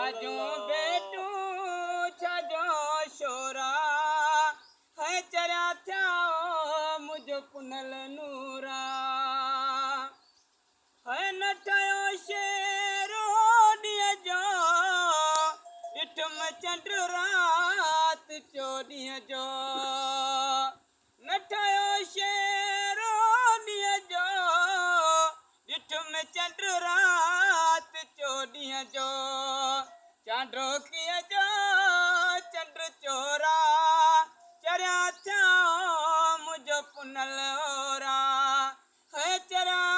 छाजो बेटू छाजो शोरा है चरिया थिया मुझो पुनल नूरा है न ठहियो शेरो ॾींहं जो ॾिठुम चंड रात चो ॾींहं जो न ठहियो शेरो ॾींहं जो ॾिठुम चंड रात चो ॾींहं जो चांड्रो कीअं जो चंड चोरा चरिया थिया मुंहिंजो पुनल ओरा है चरिया